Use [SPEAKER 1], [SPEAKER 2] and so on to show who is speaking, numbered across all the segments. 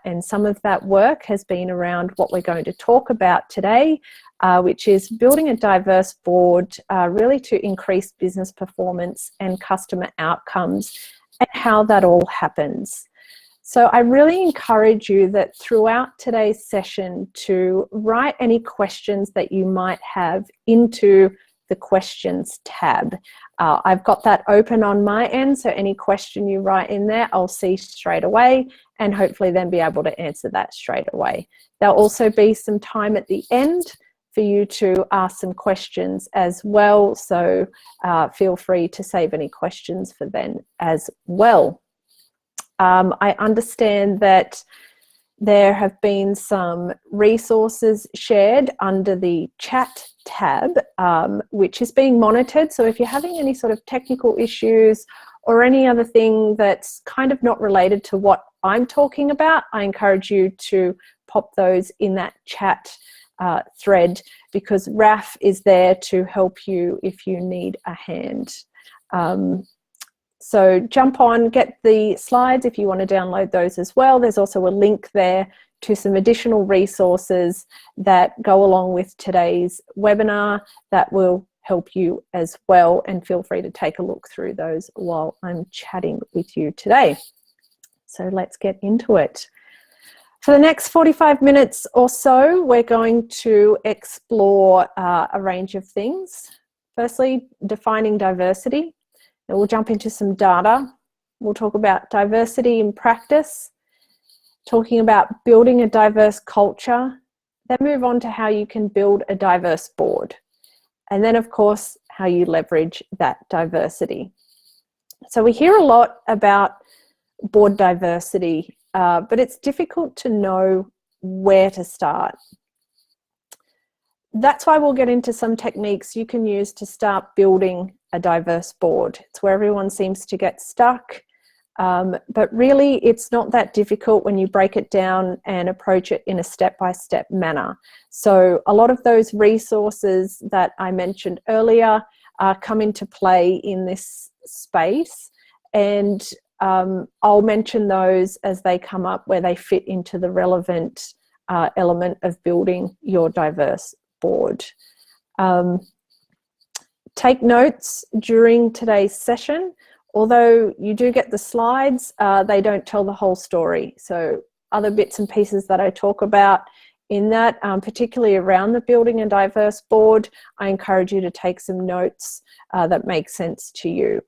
[SPEAKER 1] and some of that work has been around what we're going to talk about today, which is building a diverse board really to increase business performance and customer outcomes, and how that all happens. So I really encourage you that throughout today's session to write any questions that you might have into the questions tab. I've got that open on my end, so any question you write in there, I'll see straight away and hopefully then be able to answer that straight away. There'll also be some time at the end for you to ask some questions as well, so feel free to save any questions for then as well. I understand that there have been some resources shared under the chat tab, which is being monitored. So if you're having any sort of technical issues or any other thing that's kind of not related to what I'm talking about, I encourage you to pop those in that chat thread, because RAF is there to help you if you need a hand. So jump on, get the slides if you want to download those as well. There's also a link there to some additional resources that go along with today's webinar that will help you as well, and feel free to take a look through those while I'm chatting with you today. So let's get into it. For the next 45 minutes or so, we're going to explore a range of things. Firstly, defining diversity. And we'll jump into some data. We'll talk about diversity in practice, talking about building a diverse culture, then move on to how you can build a diverse board. And then, of course, how you leverage that diversity. So we hear a lot about board diversity, but it's difficult to know where to start. That's why we'll get into some techniques you can use to start building a diverse board. It's where everyone seems to get stuck, but really it's not that difficult when you break it down and approach it in a step-by-step manner. So a lot of those resources that I mentioned earlier come into play in this space, and I'll mention those as they come up where they fit into the relevant element of building your diverse board. Take notes during today's session. Although you do get the slides, they don't tell the whole story. So other bits and pieces that I talk about in that, particularly around the building a diverse board, I encourage you to take some notes that make sense to you.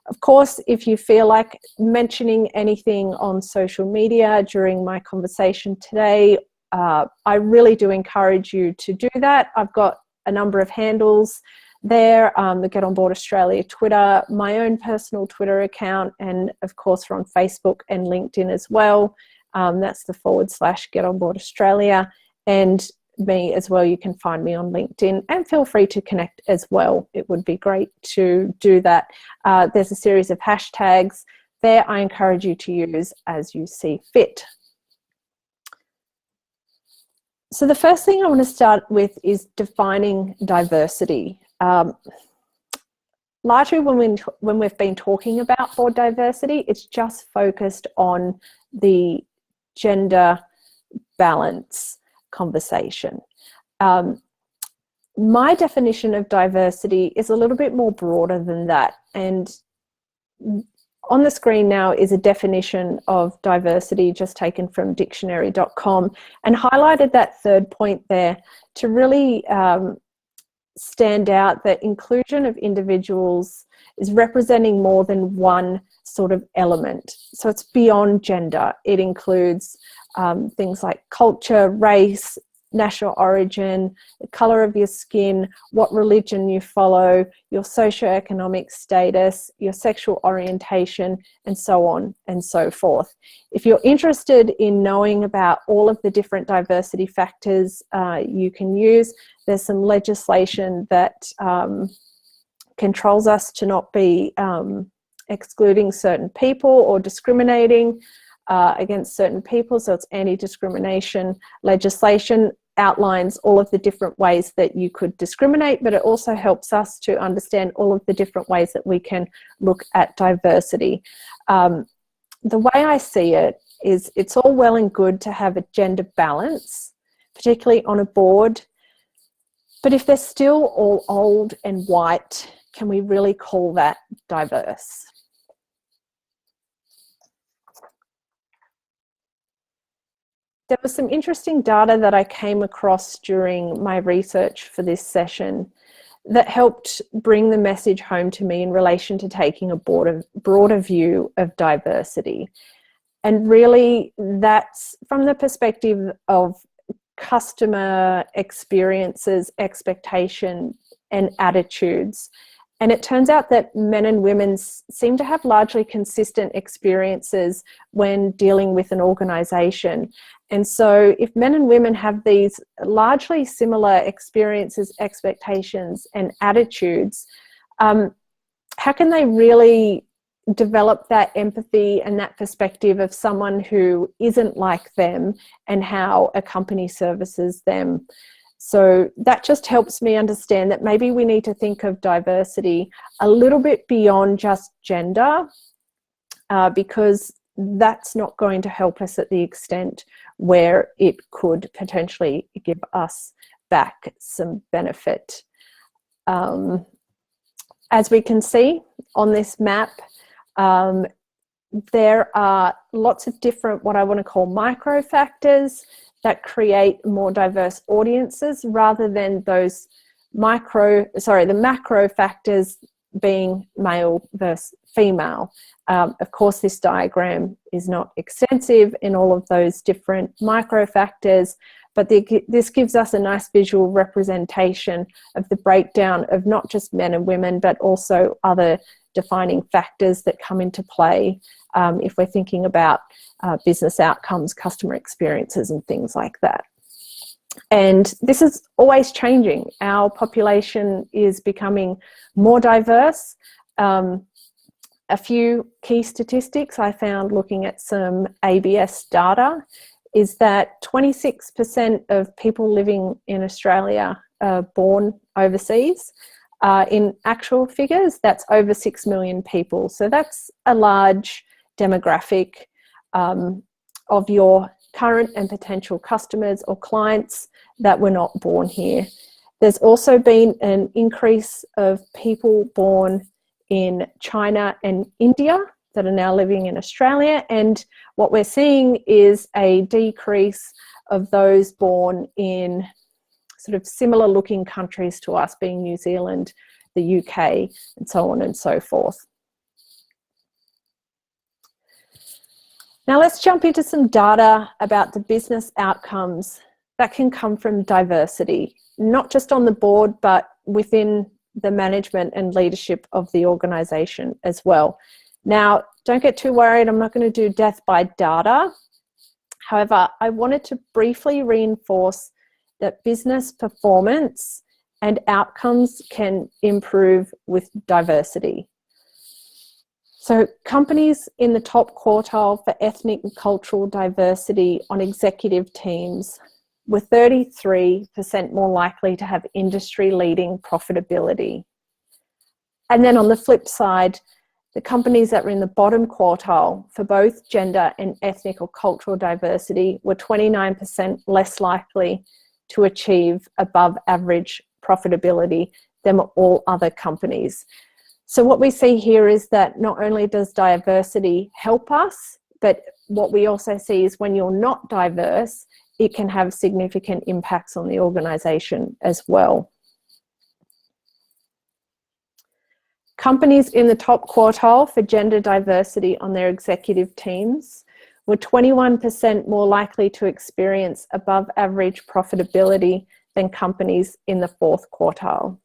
[SPEAKER 1] Of course, if you feel like mentioning anything on social media during my conversation today, I really do encourage you to do that. I've got a number of handles there, the Get On Board Australia Twitter, my own personal Twitter account, and of course we're on Facebook and LinkedIn as well. That's the / Get On Board Australia, and me as well. You can find me on LinkedIn, and feel free to connect as well. It would be great to do that. There's a series of hashtags there I encourage you to use as you see fit. So the first thing I want to start with is defining diversity. Largely when we've been talking about board diversity, it's just focused on the gender balance conversation. My definition of diversity is a little bit more broader than that, and on the screen now is a definition of diversity just taken from dictionary.com, and highlighted that third point there to really stand out that inclusion of individuals is representing more than one sort of element. So it's beyond gender. It includes things like culture, race, national origin, the colour of your skin, what religion you follow, your socioeconomic status, your sexual orientation, and so on and so forth. If you're interested in knowing about all of the different diversity factors you can use, there's some legislation that controls us to not be excluding certain people or discriminating against certain people. So it's anti-discrimination legislation, outlines all of the different ways that you could discriminate, but it also helps us to understand all of the different ways that we can look at diversity. The way I see it is it's all well and good to have a gender balance, particularly on a board, but if they're still all old and white, can we really call that diverse? There was some interesting data that I came across during my research for this session that helped bring the message home to me in relation to taking a broader view of diversity. And really, that's from the perspective of customer experiences, expectation, and attitudes. And it turns out that men and women seem to have largely consistent experiences when dealing with an organisation. And so if men and women have these largely similar experiences, expectations, and attitudes, how can they really develop that empathy and that perspective of someone who isn't like them and how a company services them? So that just helps me understand that maybe we need to think of diversity a little bit beyond just gender, because that's not going to help us at the extent where it could potentially give us back some benefit. As we can see on this map, there are lots of different, what I want to call micro factors that create more diverse audiences rather than those the macro factors being male versus female. Of course, this diagram is not extensive in all of those different micro factors, but this gives us a nice visual representation of the breakdown of not just men and women, but also other defining factors that come into play if we're thinking about business outcomes, customer experiences, and things like that. And this is always changing. Our population is becoming more diverse. A few key statistics I found looking at some ABS data is that 26% of people living in Australia are born overseas. In actual figures, that's over 6 million people. So that's a large demographic of your current and potential customers or clients that were not born here. There's also been an increase of people born in China and India that are now living in Australia, and what we're seeing is a decrease of those born in sort of similar looking countries to us, being New Zealand, the UK, and so on and so forth. Now let's jump into some data about the business outcomes that can come from diversity, not just on the board, but within the management and leadership of the organisation as well. Now, don't get too worried, I'm not going to do death by data. However, I wanted to briefly reinforce that business performance and outcomes can improve with diversity. So companies in the top quartile for ethnic and cultural diversity on executive teams were 33% more likely to have industry-leading profitability. And then on the flip side, the companies that were in the bottom quartile for both gender and ethnic or cultural diversity were 29% less likely to achieve above average profitability than all other companies. So what we see here is that not only does diversity help us, but what we also see is when you're not diverse, it can have significant impacts on the organisation as well. Companies in the top quartile for gender diversity on their executive teams were 21% more likely to experience above average profitability than companies in the fourth quartile.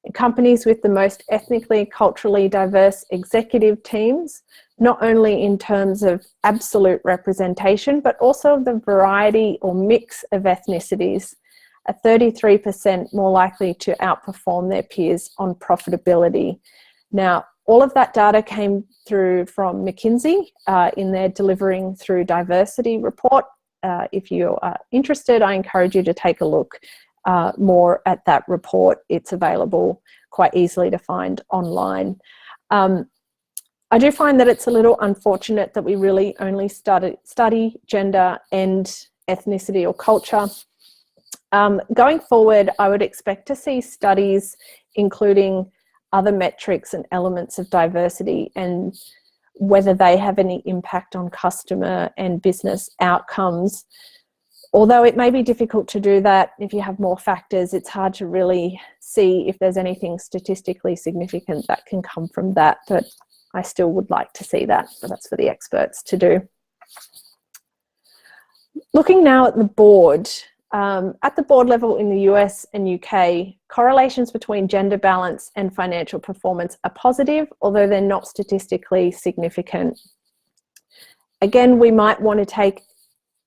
[SPEAKER 1] And companies with the most ethnically and culturally diverse executive teams, not only in terms of absolute representation, but also the variety or mix of ethnicities, are 33% more likely to outperform their peers on profitability. Now, all of that data came through from McKinsey in their Delivering Through Diversity report. If you are interested, I encourage you to take a look more at that report. It's available quite easily to find online. I do find that it's a little unfortunate that we really only study gender and ethnicity or culture. Going forward, I would expect to see studies including other metrics and elements of diversity and whether they have any impact on customer and business outcomes. Although it may be difficult to do that, if you have more factors, it's hard to really see if there's anything statistically significant that can come from that, but I still would like to see that, but that's for the experts to do. Looking now at the board level in the US and UK, correlations between gender balance and financial performance are positive, although they're not statistically significant. Again, we might want to take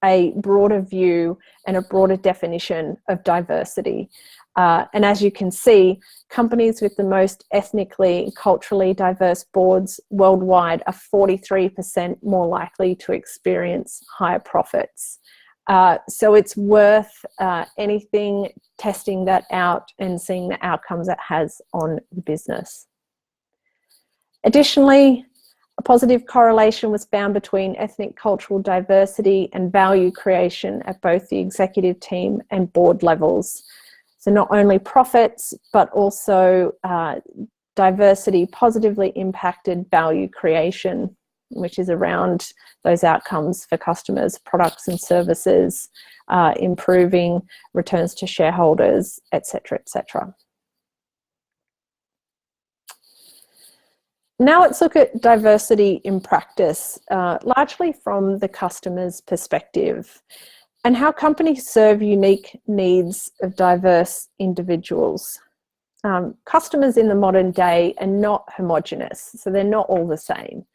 [SPEAKER 1] a broader view and a broader definition of diversity. And as you can see, companies with the most ethnically, culturally diverse boards worldwide are 43% more likely to experience higher profits. So it's worth anything testing that out and seeing the outcomes it has on the business. Additionally, a positive correlation was found between ethnic cultural diversity and value creation at both the executive team and board levels. So not only profits, but also diversity positively impacted value creation, which is around those outcomes for customers, products and services, improving returns to shareholders, etc., etc. Now let's look at diversity in practice, largely from the customer's perspective, and how companies serve unique needs of diverse individuals. Customers in the modern day are not homogenous, so they're not all the same.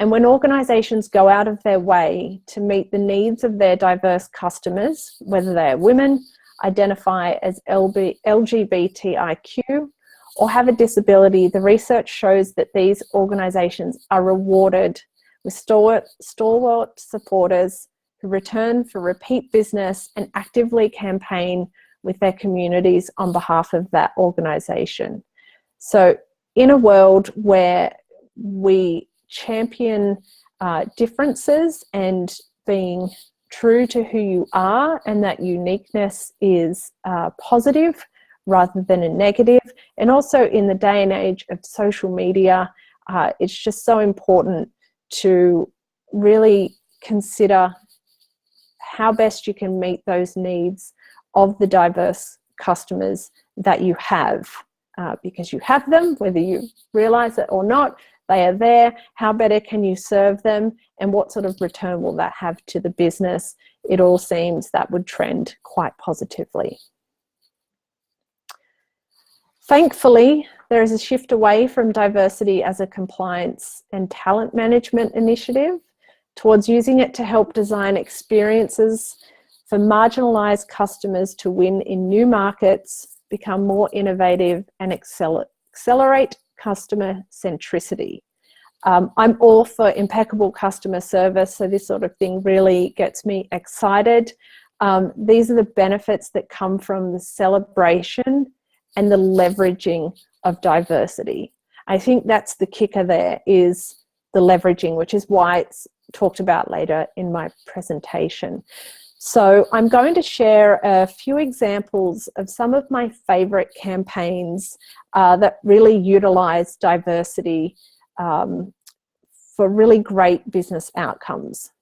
[SPEAKER 1] And when organisations go out of their way to meet the needs of their diverse customers, whether they are women, identify as LGBTIQ, or have a disability, the research shows that these organisations are rewarded with stalwart supporters who return for repeat business and actively campaign with their communities on behalf of that organisation. So in a world where we champion differences and being true to who you are, and that uniqueness is positive rather than a negative, and also in the day and age of social media, it's just so important to really consider how best you can meet those needs of the diverse customers that you have, because you have them, whether you realise it or not. They are there. How better can you serve them, and what sort of return will that have to the business? It all seems that would trend quite positively. Thankfully, there is a shift away from diversity as a compliance and talent management initiative towards using it to help design experiences for marginalised customers to win in new markets, become more innovative, and accelerate customer centricity. I'm all for impeccable customer service, so this sort of thing really gets me excited. These are the benefits that come from the celebration and the leveraging of diversity. I think that's the kicker there, is the leveraging, which is why it's talked about later in my presentation. So I'm going to share a few examples of some of my favourite campaigns that really utilise diversity for really great business outcomes.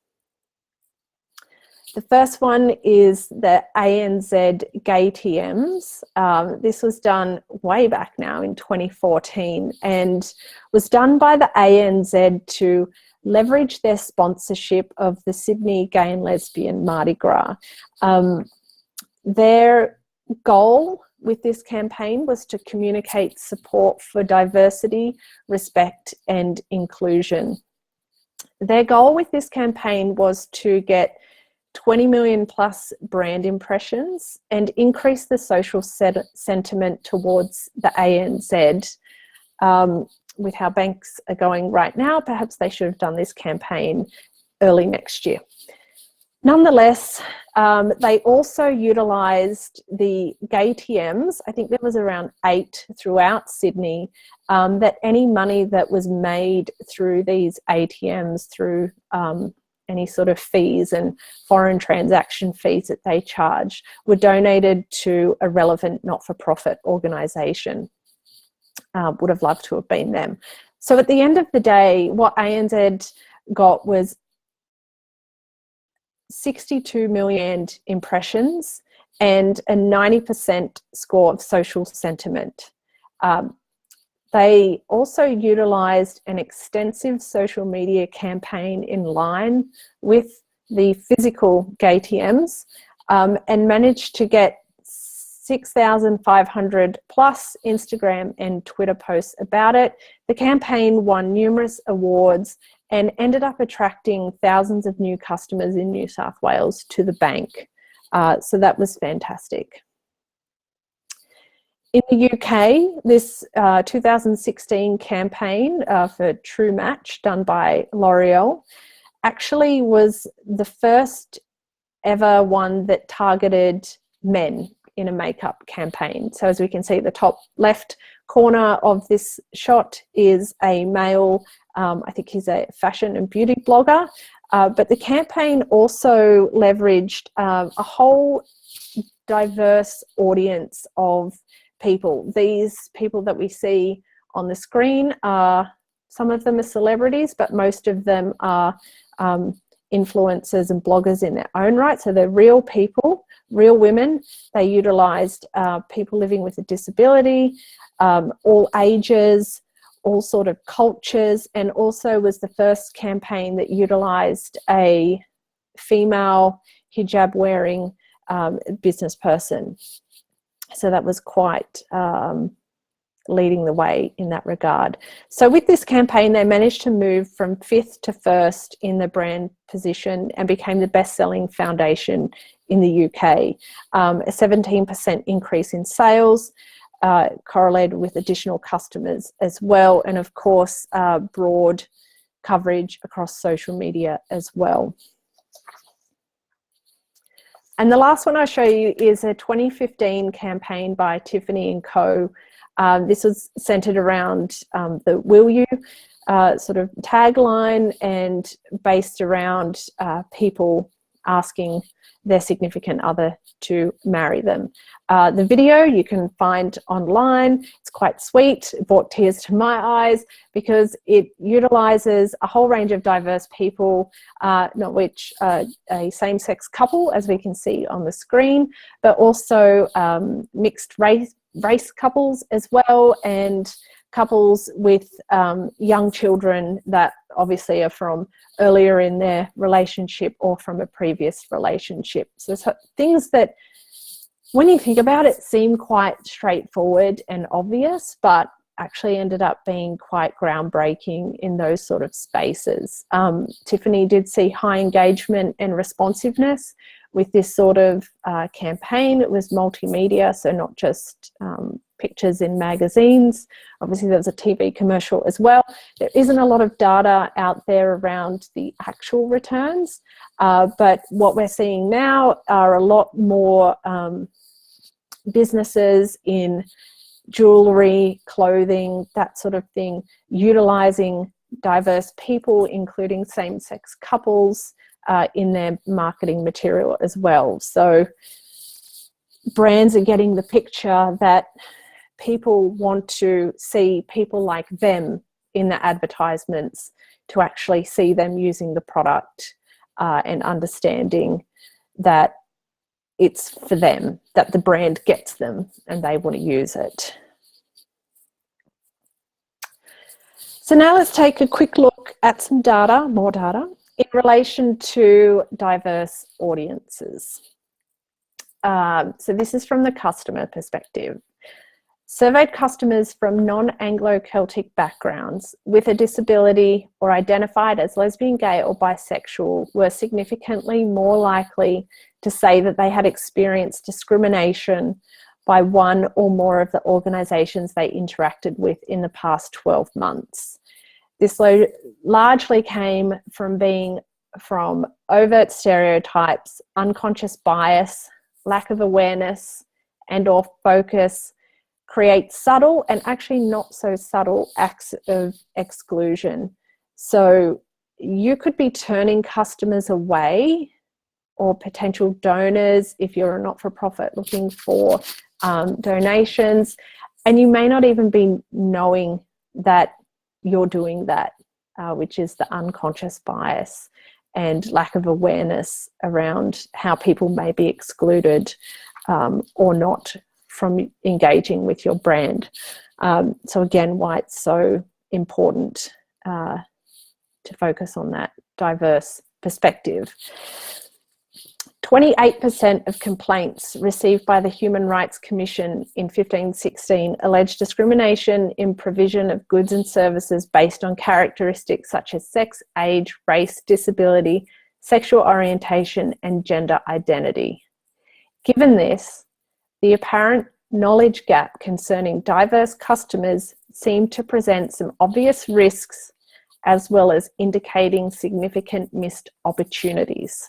[SPEAKER 1] The first one is the ANZ Gay TMs. This was done way back now in 2014 and was done by the ANZ to leverage their sponsorship of the Sydney Gay and Lesbian Mardi Gras. Their goal with this campaign was to communicate support for diversity, respect and inclusion. Their goal with this campaign was to get 20 million plus brand impressions and increase the social sentiment towards the ANZ. With how banks are going right now, perhaps they should have done this campaign early next year. Nonetheless, they also utilised the GATMs. I think there was around 8 throughout Sydney, that any money that was made through these ATMs, through any sort of fees and foreign transaction fees that they charged, were donated to a relevant not-for-profit organisation. Would have loved to have been them. So at the end of the day, what ANZ got was 62 million impressions and a 90% score of social sentiment. They also utilised an extensive social media campaign in line with the physical GATMs, and managed to get 6,500 plus Instagram and Twitter posts about it. The campaign won numerous awards and ended up attracting thousands of new customers in New South Wales to the bank. So that was fantastic. In the UK, this 2016 campaign for True Match, done by L'Oreal, actually was the first ever one that targeted men in a makeup campaign. So as we can see, the top left corner of this shot is a male, I think he's a fashion and beauty blogger, but the campaign also leveraged a whole diverse audience of people. These people that we see on the screen are, some of them are celebrities, but most of them are influencers and bloggers in their own right. So they're real people, real women. They utilised people living with a disability, all ages, all sort of cultures, and also was the first campaign that utilised a female hijab wearing business person. So that was quite leading the way in that regard. So with this campaign, they managed to move from 5th to 1st in the brand position and became the best-selling foundation in the UK. A 17% increase in sales, correlated with additional customers as well, and of course broad coverage across social media as well. And the last one I'll show you is a 2015 campaign by Tiffany & Co. This was centered around the Will You sort of tagline, and based around people asking their significant other to marry them. The video you can find online. It's quite sweet. It brought tears to my eyes because it utilises a whole range of diverse people, not which a same-sex couple, as we can see on the screen, but also mixed race couples as well, and couples with young children that obviously are from earlier in their relationship or from a previous relationship. So things that, when you think about it, seem quite straightforward and obvious, but actually ended up being quite groundbreaking in those sort of spaces. Tiffany did see high engagement and responsiveness with this sort of campaign. It was multimedia, so not just pictures in magazines. Obviously there was a TV commercial as well. There isn't a lot of data out there around the actual returns, but what we're seeing now are a lot more businesses in jewellery, clothing, that sort of thing, utilising diverse people, including same-sex couples, in their marketing material as well. So brands are getting the picture that people want to see people like them in the advertisements, to actually see them using the product and understanding that it's for them, that the brand gets them and they want to use it. So now let's take a quick look at some data, more data, in relation to diverse audiences. So this is from the customer perspective. Surveyed customers from non-Anglo-Celtic backgrounds with a disability or identified as lesbian, gay or bisexual were significantly more likely to say that they had experienced discrimination by one or more of the organisations they interacted with in the past 12 months. This largely came from being from overt stereotypes, unconscious bias, lack of awareness and or focus create subtle and actually not so subtle acts of exclusion. So you could be turning customers away or potential donors if you're a not-for-profit looking for donations, and you may not even be knowing that you're doing that, which is the unconscious bias and lack of awareness around how people may be excluded or not from engaging with your brand. So again, why it's so important to focus on that diverse perspective. 28% of complaints received by the Human Rights Commission in 15-16 alleged discrimination in provision of goods and services based on characteristics such as sex, age, race, disability, sexual orientation, and gender identity. Given this, the apparent knowledge gap concerning diverse customers seemed to present some obvious risks as well as indicating significant missed opportunities.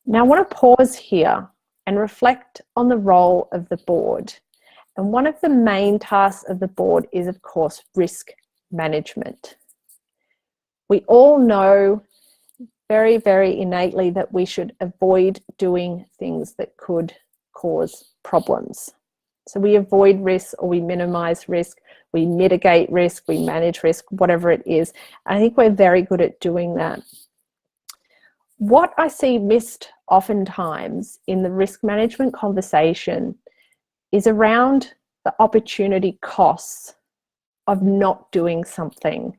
[SPEAKER 1] Now, I want to pause here and reflect on the role of the board. And one of the main tasks of the board is, of course, risk management. We all know very, very innately that we should avoid doing things that could cause problems. So we avoid risk, or we minimize risk, we mitigate risk, we manage risk, whatever it is. I think we're very good at doing that. What I see missed oftentimes in the risk management conversation is around the opportunity costs of not doing something.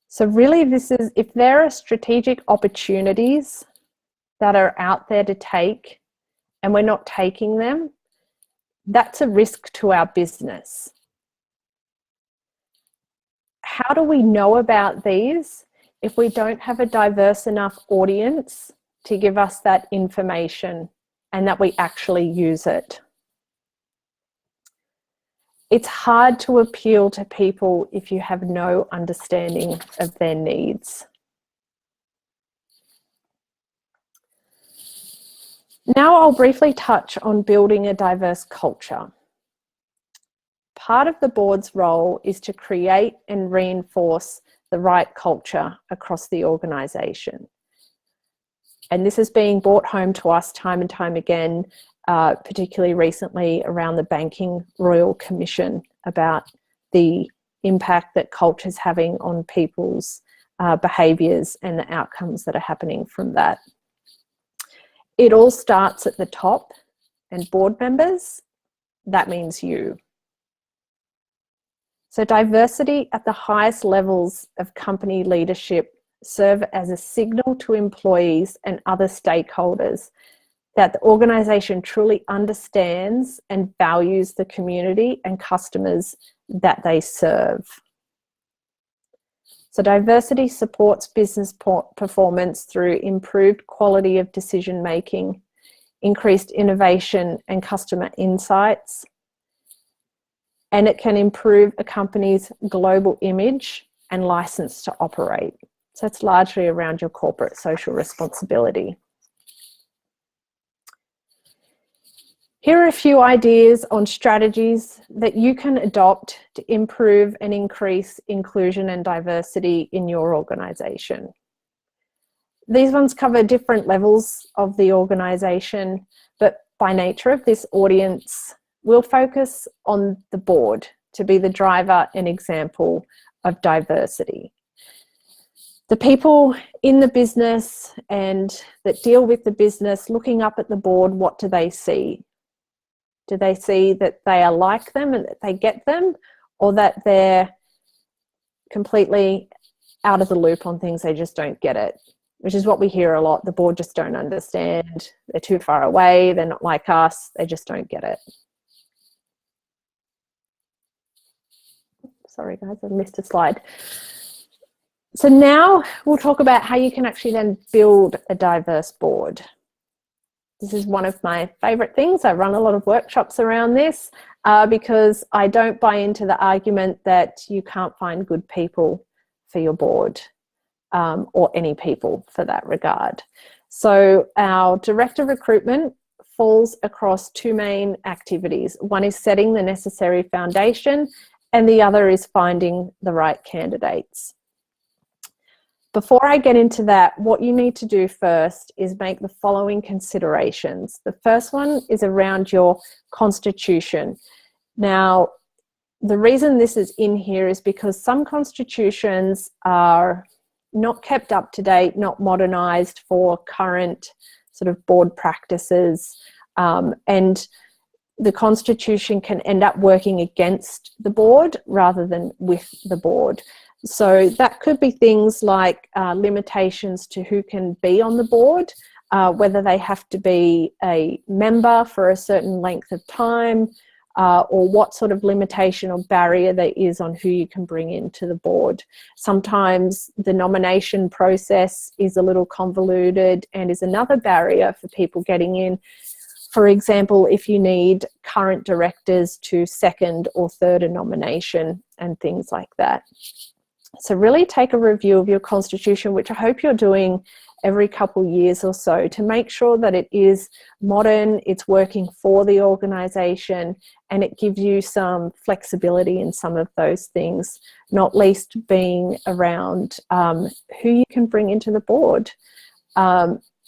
[SPEAKER 1] So really this is, if there are strategic opportunities that are out there to take and we're not taking them, that's a risk to our business. How do we know about these if we don't have a diverse enough audience to give us that information and that we actually use it? It's hard to appeal to people if you have no understanding of their needs. Now I'll briefly touch on building a diverse culture. Part of the board's role is to create and reinforce the right culture across the organisation. And this is being brought home to us time and time again, particularly recently around the Banking Royal Commission, about the impact that culture is having on people's behaviours and the outcomes that are happening from that. It all starts at the top, and board members, that means you. So diversity at the highest levels of company leadership serve as a signal to employees and other stakeholders that the organisation truly understands and values the community and customers that they serve. So diversity supports business performance through improved quality of decision making, increased innovation and customer insights, and it can improve a company's global image and license to operate. So it's largely around your corporate social responsibility. Here are a few ideas on strategies that you can adopt to improve and increase inclusion and diversity in your organisation. These ones cover different levels of the organisation, but by nature of this audience, we'll focus on the board to be the driver and example of diversity. The people in the business and that deal with the business, looking up at the board, what do they see? Do they see that they are like them and that they get them, or that they're completely out of the loop on things, they just don't get it? Which is what we hear a lot. The board just don't understand. They're too far away. They're not like us. They just don't get it. Sorry guys, I missed a slide. So now we'll talk about how you can actually then build a diverse board. This is one of my favorite things. I run a lot of workshops around this because I don't buy into the argument that you can't find good people for your board. or any people for that regard. So our director recruitment falls across two main activities. One is setting the necessary foundation, and the other is finding the right candidates. Before I get into that, what you need to do first is make the following considerations. The first one is around your constitution. Now, the reason this is in here is because some constitutions are not kept up to date, not modernised for current sort of board practices, and the constitution can end up working against the board rather than with the board. So that could be things like limitations to who can be on the board, whether they have to be a member for a certain length of time, or what sort of limitation or barrier there is on who you can bring into the board. Sometimes the nomination process is a little convoluted and is another barrier for people getting in. For example, if you need current directors to second or third a nomination and things like that. So really take a review of your constitution, which I hope you're doing every couple of years or so, to make sure that it is modern, it's working for the organisation, and it gives you some flexibility in some of those things, not least being around who you can bring into the board.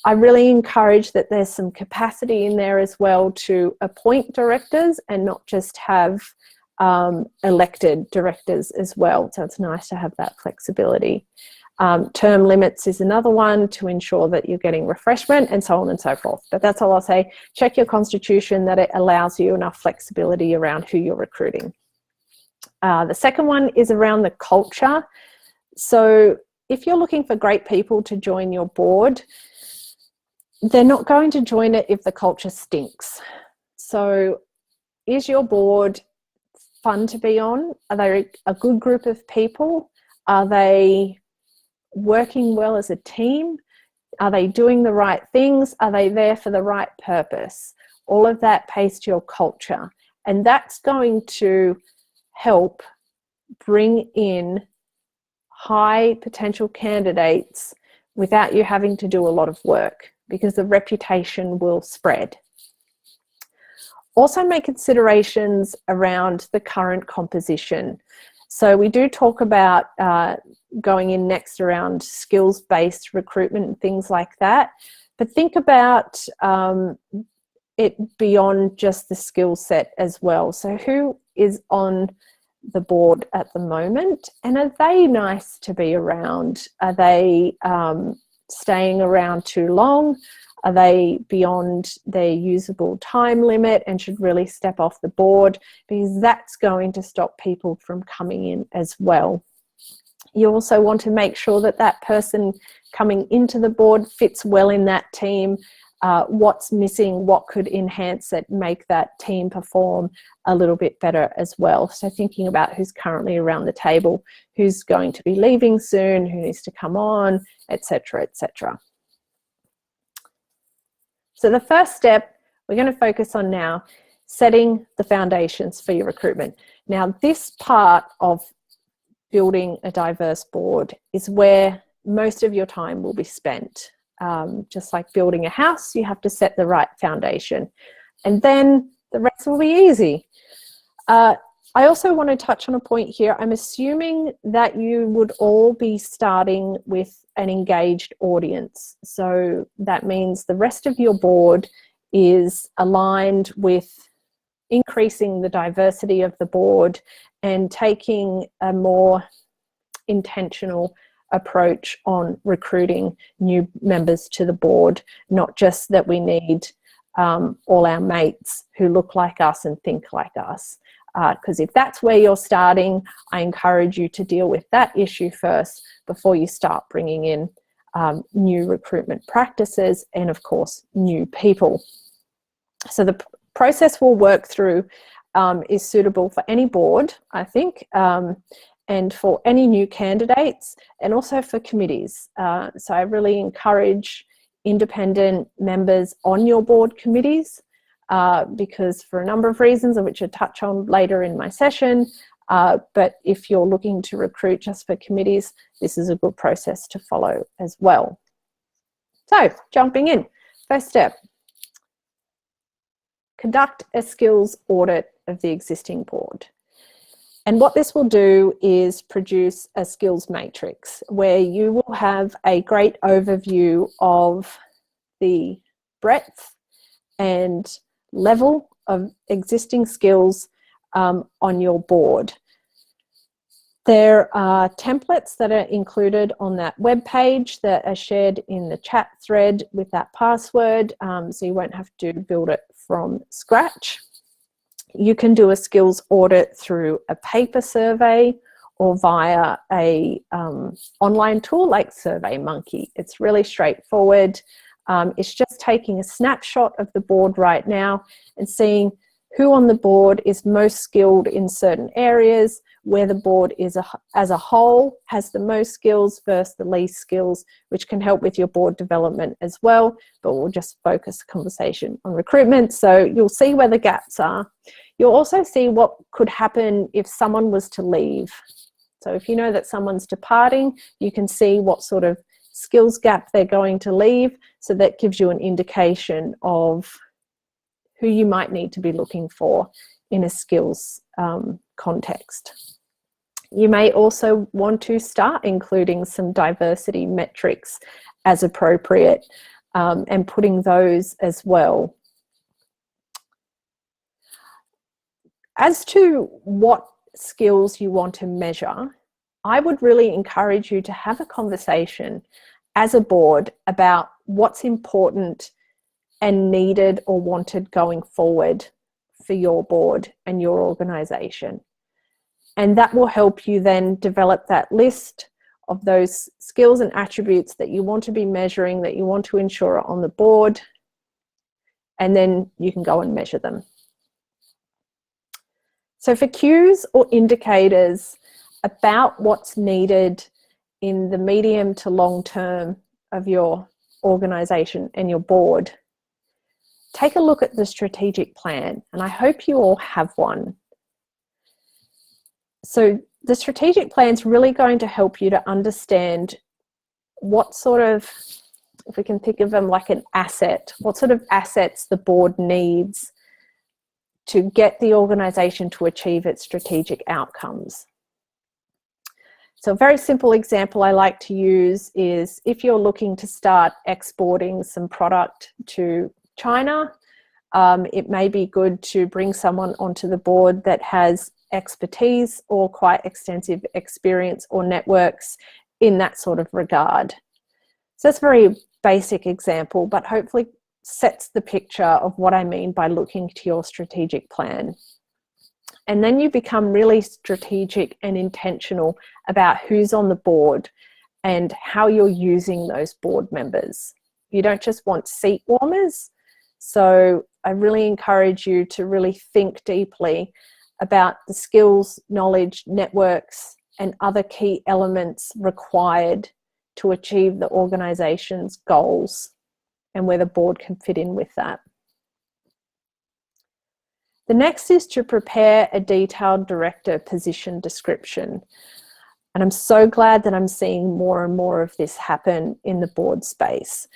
[SPEAKER 1] I really encourage that there's some capacity in there as well to appoint directors and not just have elected directors as well. So it's nice to have that flexibility. Term limits is another one to ensure that you're getting refreshment, and so on and so forth. But that's all I'll say. Check your constitution that it allows you enough flexibility around who you're recruiting. The second one is around the culture. So if you're looking for great people to join your board, they're not going to join it if the culture stinks. So is your board fun to be on? Are they a good group of people? Are they working well as a team? Are they doing the right things? Are they there for the right purpose? All of that pays to your culture, and that's going to help bring in high potential candidates without you having to do a lot of work, because the reputation will spread. Also make considerations around the current composition. So we do talk about going in next around skills-based recruitment and things like that, but think about it beyond just the skill set as well. So who is on the board at the moment, and are they nice to be around? Are they staying around too long? Are they beyond their usable time limit and should really step off the board? Because that's going to stop people from coming in as well. You also want to make sure that that person coming into the board fits well in that team. What's missing, what could enhance it, make that team perform a little bit better as well. So thinking about who's currently around the table, who's going to be leaving soon, who needs to come on, etc., etc. So the first step we're going to focus on now, setting the foundations for your recruitment. Now, this part of building a diverse board is where most of your time will be spent. Just like building a house, you have to set the right foundation, and then the rest will be easy. I also want to touch on a point here. I'm assuming that you would all be starting with an engaged audience. So that means the rest of your board is aligned with increasing the diversity of the board and taking a more intentional approach on recruiting new members to the board, not just that we need all our mates who look like us and think like us. Because if that's where you're starting, I encourage you to deal with that issue first before you start bringing in new recruitment practices and, of course, new people. So the process we'll work through is suitable for any board, I think, and for any new candidates, and also for committees. So I really encourage independent members on your board committees, because for a number of reasons, which I'll touch on later in my session, But if you're looking to recruit just for committees, this is a good process to follow as well. So jumping in, first step, conduct a skills audit of the existing board. And what this will do is produce a skills matrix where you will have a great overview of the breadth and level of existing skills on your board. There are templates that are included on that web page that are shared in the chat thread with that password, so you won't have to build it from scratch. You can do a skills audit through a paper survey or via a online tool like SurveyMonkey. It's really straightforward. It's just taking a snapshot of the board right now and seeing who on the board is most skilled in certain areas, where the board is as a whole has the most skills versus the least skills, which can help with your board development as well, but we'll just focus the conversation on recruitment. So you'll see where the gaps are. You'll also see what could happen if someone was to leave. So if you know that someone's departing, you can see what sort of skills gap they're going to leave, so that gives you an indication of who you might need to be looking for in a skills context. You may also want to start including some diversity metrics as appropriate and putting those as well. As to what skills you want to measure, I would really encourage you to have a conversation as a board about what's important and needed or wanted going forward for your board and your organisation. And that will help you then develop that list of those skills and attributes that you want to be measuring, that you want to ensure are on the board, and then you can go and measure them. So for cues or indicators about what's needed in the medium to long term of your organisation and your board, take a look at the strategic plan, and I hope you all have one. So the strategic plan is really going to help you to understand what sort of, if we can think of them like an asset, what sort of assets the board needs to get the organisation to achieve its strategic outcomes. So a very simple example I like to use is if you're looking to start exporting some product to China, it may be good to bring someone onto the board that has expertise or quite extensive experience or networks in that sort of regard. So that's a very basic example, but hopefully sets the picture of what I mean by looking to your strategic plan. And then you become really strategic and intentional about who's on the board and how you're using those board members. You don't just want seat warmers. So I really encourage you to really think deeply about the skills, knowledge, networks, and other key elements required to achieve the organisation's goals and where the board can fit in with that. The next is to prepare a detailed director position description. And I'm so glad that I'm seeing more and more of this happen in the board space.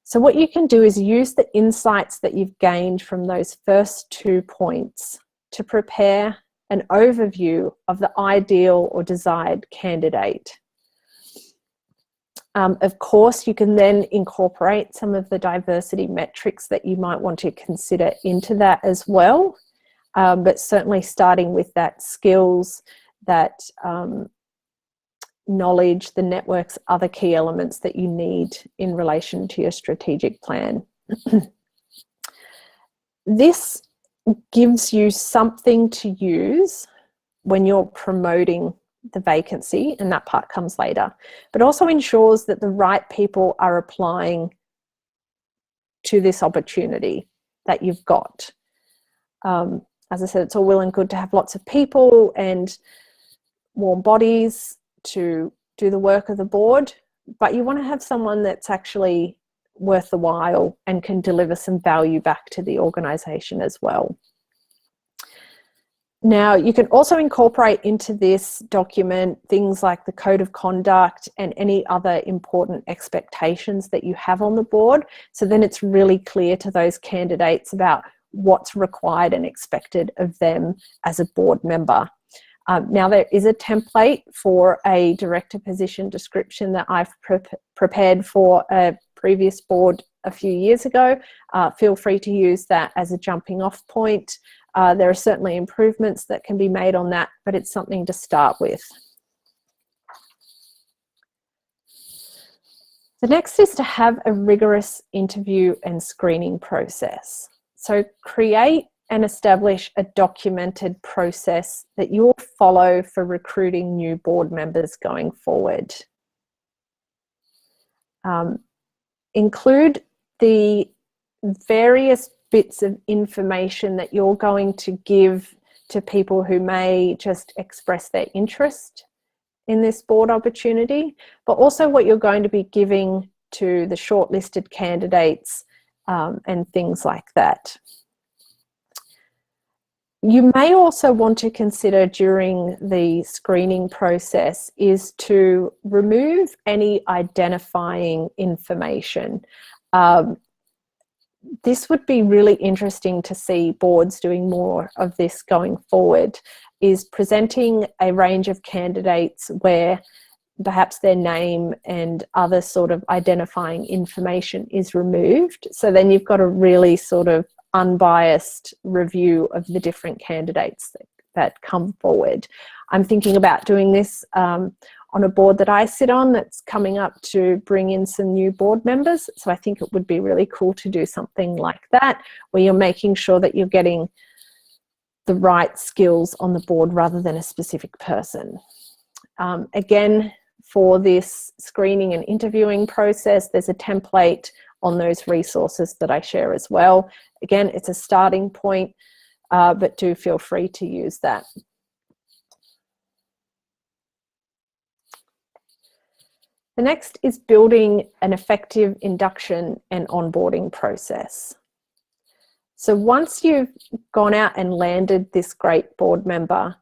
[SPEAKER 1] So what you can do is use the insights that you've gained from those first 2 points to prepare an overview of the ideal or desired candidate. Of course, you can then incorporate some of the diversity metrics that you might want to consider into that as well. But certainly starting with that skills, that knowledge, the networks, other key elements that you need in relation to your strategic plan. This gives you something to use when you're promoting the vacancy, and that part comes later, but also ensures that the right people are applying to this opportunity that you've got. As I said, it's all well and good to have lots of people and warm bodies to do the work of the board, but you want to have someone that's actually worth the while and can deliver some value back to the organisation as well. Now, you can also incorporate into this document things like the code of conduct and any other important expectations that you have on the board. So then it's really clear to those candidates about what's required and expected of them as a board member. Now, there is a template for a director position description that I've prepared for a previous board a few years ago. Feel free to use that as a jumping off point. There are certainly improvements that can be made on that, but it's something to start with. The next is to have a rigorous interview and screening process. So create and establish a documented process that you'll follow for recruiting new board members going forward. Include the various bits of information that you're going to give to people who may just express their interest in this board opportunity, but also what you're going to be giving to the shortlisted candidates and things like that. You may also want to consider during the screening process is to remove any identifying information. This would be really interesting to see boards doing more of this going forward, is presenting a range of candidates where perhaps their name and other sort of identifying information is removed. So then you've got a really sort of unbiased review of the different candidates that come forward. I'm thinking about doing this on a board that I sit on that's coming up to bring in some new board members. So I think it would be really cool to do something like that, where you're making sure that you're getting the right skills on the board rather than a specific person. Again, for this screening and interviewing process, there's a template on those resources that I share as well. Again, it's a starting point, but do feel free to use that. The next is building an effective induction and onboarding process. So once you've gone out and landed this great board member,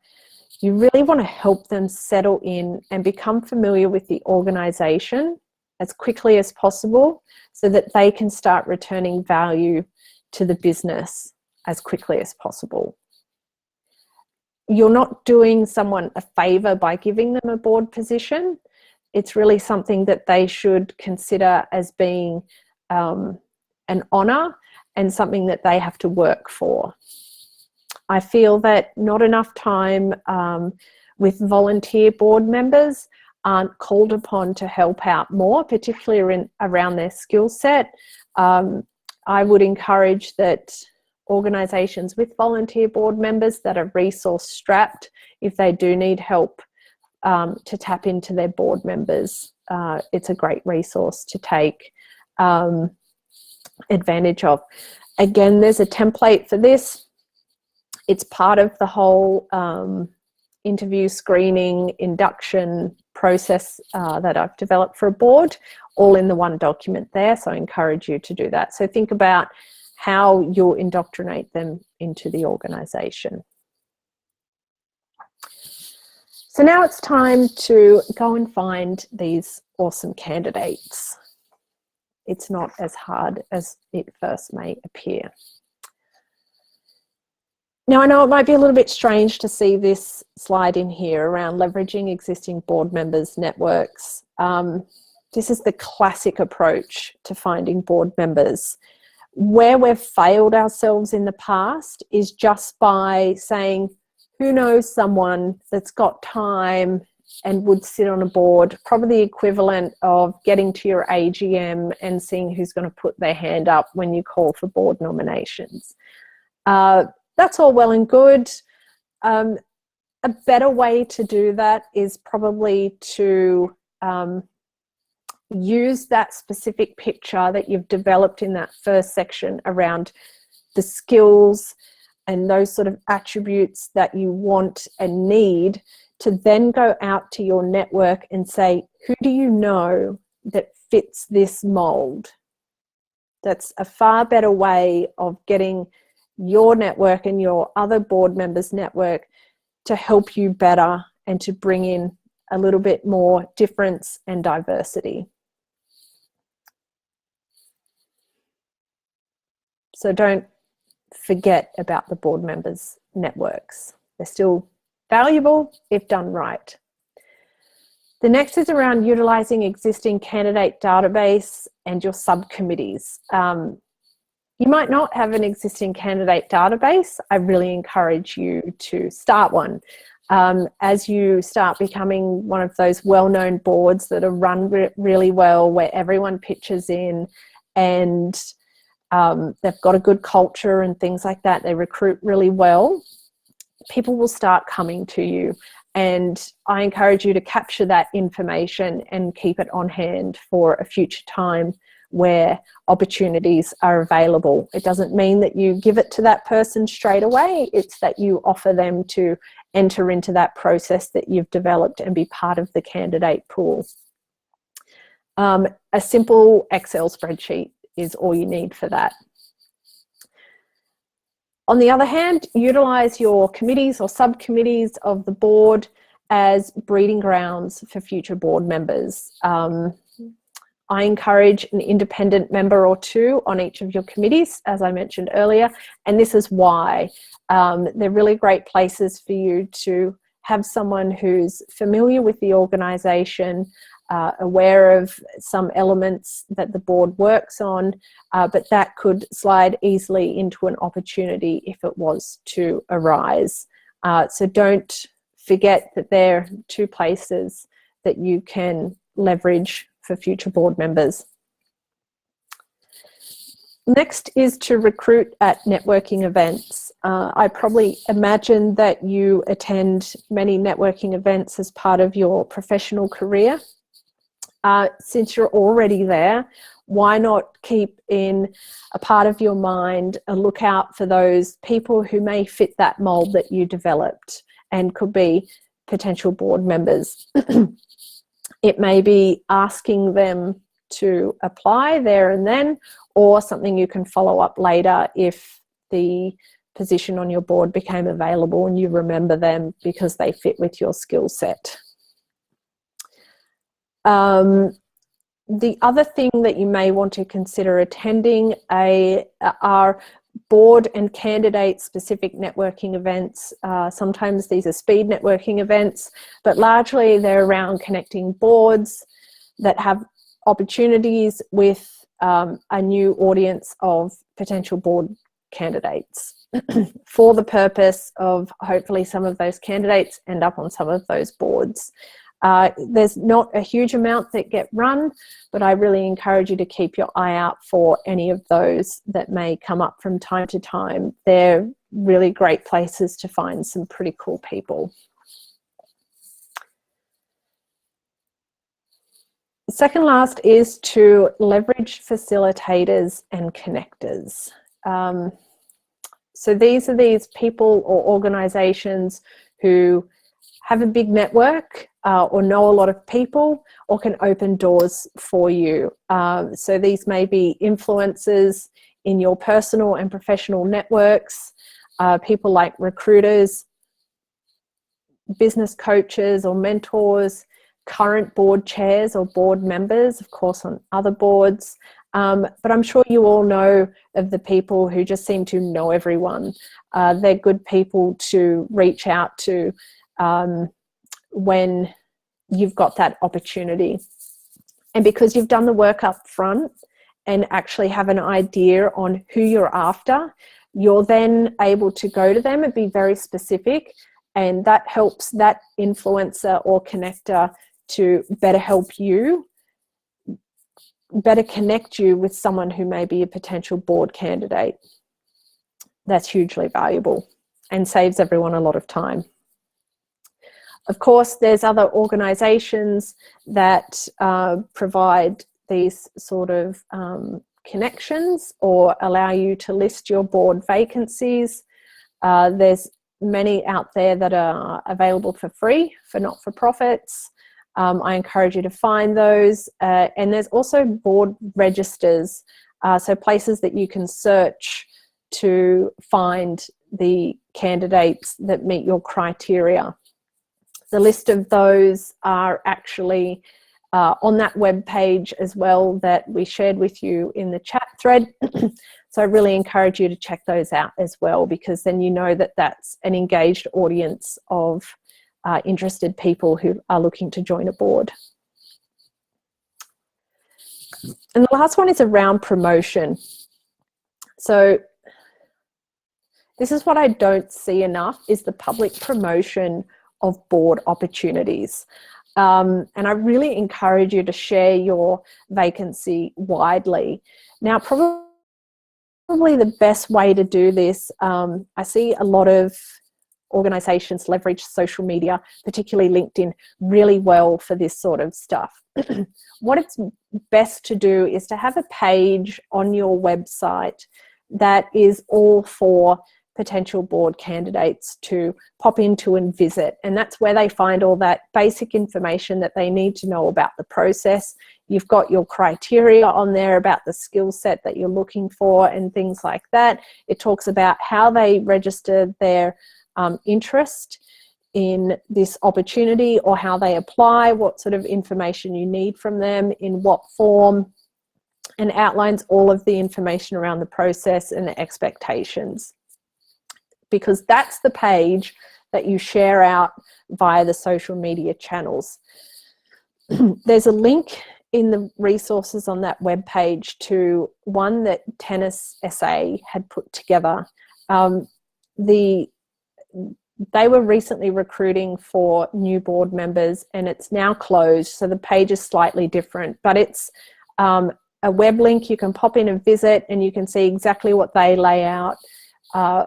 [SPEAKER 1] you really want to help them settle in and become familiar with the organisation as quickly as possible so that they can start returning value to the business as quickly as possible. You're not doing someone a favour by giving them a board position. It's really something that they should consider as being an honour and something that they have to work for. I feel that not enough time with volunteer board members aren't called upon to help out more, particularly around their skill set. I would encourage that organisations with volunteer board members that are resource strapped, if they do need help, to tap into their board members. It's a great resource to take advantage of. Again, there's a template for this. It's part of the whole interview, screening, induction process that I've developed for a board, all in the one document there. So I encourage you to do that. So think about how you'll indoctrinate them into the organisation. So now it's time to go and find these awesome candidates. It's not as hard as it first may appear. Now, I know it might be a little bit strange to see this slide in here around leveraging existing board members' networks. This is the classic approach to finding board members. Where we've failed ourselves in the past is just by saying, who knows someone that's got time and would sit on a board, probably the equivalent of getting to your AGM and seeing who's going to put their hand up when you call for board nominations. That's all well and good. A better way to do that is probably to use that specific picture that you've developed in that first section around the skills and those sort of attributes that you want and need, to then go out to your network and say, who do you know that fits this mold? That's a far better way of getting your network and your other board members' network to help you better and to bring in a little bit more difference and diversity. So don't forget about the board members' networks. They're still valuable if done right. The next is around utilising existing candidate database and your subcommittees. You might not have an existing candidate database. I really encourage you to start one. As you start becoming one of those well-known boards that are run really well, where everyone pitches in and they've got a good culture and things like that, they recruit really well, people will start coming to you. And I encourage you to capture that information and keep it on hand for a future time where opportunities are available. It doesn't mean that you give it to that person straight away. It's that you offer them to enter into that process that you've developed and be part of the candidate pool. A simple Excel spreadsheet is all you need for that. On the other hand, utilise your committees or subcommittees of the board as breeding grounds for future board members. I encourage an independent member or two on each of your committees, as I mentioned earlier, and this is why. They're really great places for you to have someone who's familiar with the organisation, aware of some elements that the board works on, but that could slide easily into an opportunity if it was to arise. So don't forget that there are two places that you can leverage for future board members. Next is to recruit at networking events. I probably imagine that you attend many networking events as part of your professional career. Since you're already there, why not keep in a part of your mind a lookout for those people who may fit that mold that you developed and could be potential board members. It may be asking them to apply there and then, or something you can follow up later if the position on your board became available and you remember them because they fit with your skill set. The other thing that you may want to consider attending are board and candidate specific networking events. Sometimes these are speed networking events, but largely they're around connecting boards that have opportunities with a new audience of potential board candidates for the purpose of hopefully some of those candidates end up on some of those boards. There's not a huge amount that get run, but I really encourage you to keep your eye out for any of those that may come up from time to time. They're really great places to find some pretty cool people. Second last is to leverage facilitators and connectors. So these are these people or organisations who have a big network or know a lot of people or can open doors for you. So these may be influencers in your personal and professional networks, people like recruiters, business coaches or mentors, current board chairs or board members, of course, on other boards. But I'm sure you all know of the people who just seem to know everyone. They're good people to reach out to when you've got that opportunity. And because you've done the work up front and actually have an idea on who you're after, you're then able to go to them and be very specific, and that helps that influencer or connector to better help you, better connect you with someone who may be a potential board candidate. That's hugely valuable and saves everyone a lot of time. Of course, there's other organisations that provide these sort of connections or allow you to list your board vacancies. There's many out there that are available for free for not-for-profits. I encourage you to find those. And there's also board registers, so places that you can search to find the candidates that meet your criteria. The list of those are actually on that web page as well that we shared with you in the chat thread. So I really encourage you to check those out as well, because then you know that that's an engaged audience of interested people who are looking to join a board. And the last one is around promotion. So this is what I don't see enough, is the public promotion of board opportunities. And I really encourage you to share your vacancy widely. Now, probably the best way to do this, I see a lot of organisations leverage social media, particularly LinkedIn, really well for this sort of stuff. What it's best to do is to have a page on your website that is all for potential board candidates to pop into and visit, and that's where they find all that basic information that they need to know about the process. You've got your criteria on there about the skill set that you're looking for and things like that. It talks about how they register their interest in this opportunity, or how they apply, what sort of information you need from them, in what form, and outlines all of the information around the process and the expectations. Because that's the page that you share out via the social media channels. There's a link in the resources on that web page to one that Tennis SA had put together. They were recently recruiting for new board members, and it's now closed, so the page is slightly different, but it's a web link you can pop in and visit, and you can see exactly what they lay out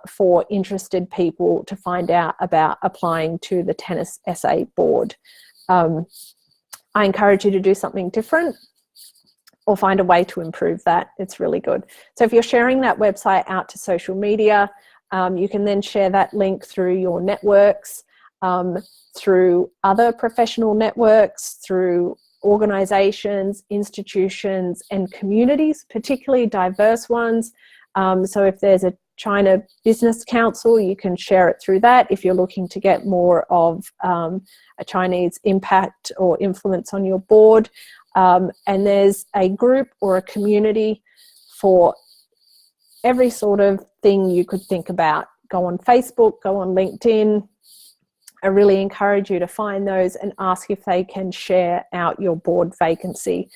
[SPEAKER 1] for interested people to find out about applying to the Tennis SA board. I encourage you to do something different or find a way to improve that. It's really good. So if you're sharing that website out to social media, you can then share that link through your networks, through other professional networks, through organisations, institutions and communities, particularly diverse ones. So if there's a China Business Council, you can share it through that if you're looking to get more of a Chinese impact or influence on your board. And there's a group or a community for every sort of thing you could think about. Go on Facebook, go on LinkedIn. I really encourage you to find those and ask if they can share out your board vacancy.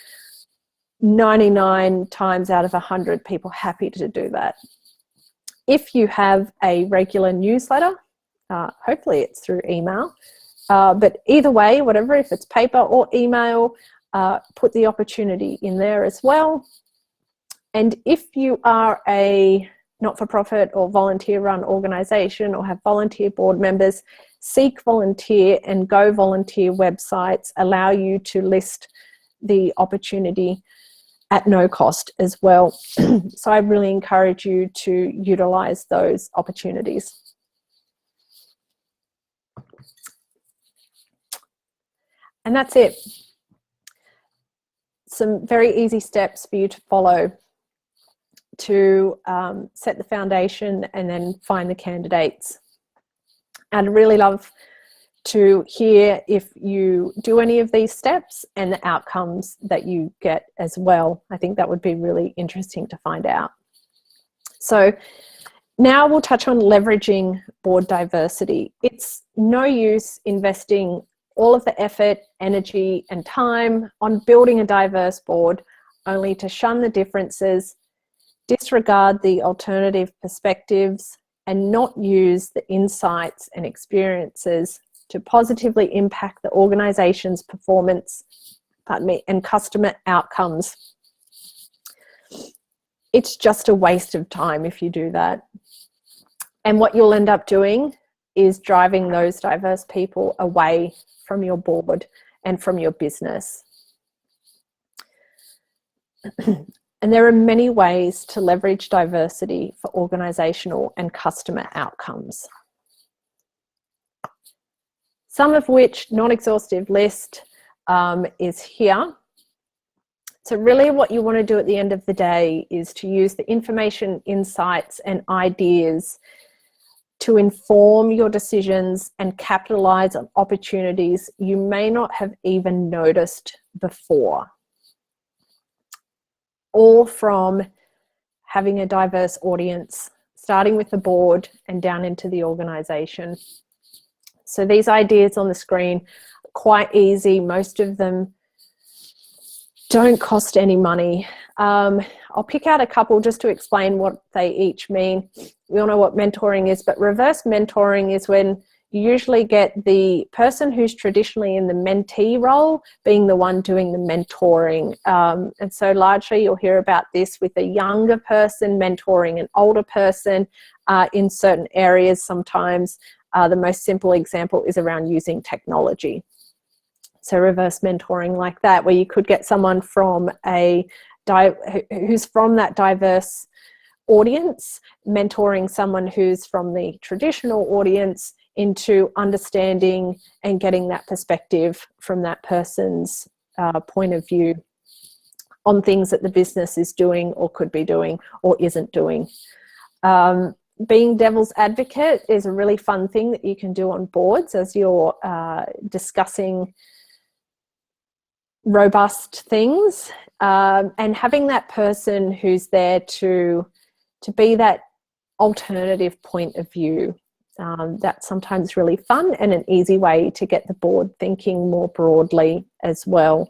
[SPEAKER 1] 99 times out of 100 people happy to do that. If you have a regular newsletter, hopefully it's through email, but either way, whatever, if it's paper or email, put the opportunity in there as well. And if you are a not-for-profit or volunteer-run organisation or have volunteer board members, Seek Volunteer and Go Volunteer websites allow you to list the opportunity at no cost as well. So I really encourage you to utilise those opportunities. And that's it. Some very easy steps for you to follow to set the foundation and then find the candidates. I'd really love to hear if you do any of these steps and the outcomes that you get as well. I think that would be really interesting to find out. So now we'll touch on leveraging board diversity. It's no use investing all of the effort, energy and time on building a diverse board only to shun the differences, disregard the alternative perspectives, and not use the insights and experiences to positively impact the organisation's performance, and customer outcomes. It's just a waste of time if you do that. And what you'll end up doing is driving those diverse people away from your board and from your business. And there are many ways to leverage diversity for organisational and customer outcomes. Some of which, non-exhaustive list, is here. So really what you want to do at the end of the day is to use the information, insights and ideas to inform your decisions and capitalize on opportunities you may not have even noticed before. All from having a diverse audience, starting with the board and down into the organisation. So these ideas on the screen are quite easy. Most of them don't cost any money. I'll pick out a couple just to explain what they each mean. We all know what mentoring is, but reverse mentoring is when you usually get the person who's traditionally in the mentee role being the one doing the mentoring. And so largely you'll hear about this with a younger person mentoring an older person in certain areas. Sometimes the most simple example is around using technology. So reverse mentoring like that, where you could get someone from who's from that diverse audience, mentoring someone who's from the traditional audience into understanding and getting that perspective from that person's point of view on things that the business is doing or could be doing or isn't doing. Being devil's advocate is a really fun thing that you can do on boards as you're discussing robust things, and having that person who's there to be that alternative point of view. That's sometimes really fun and an easy way to get the board thinking more broadly as well.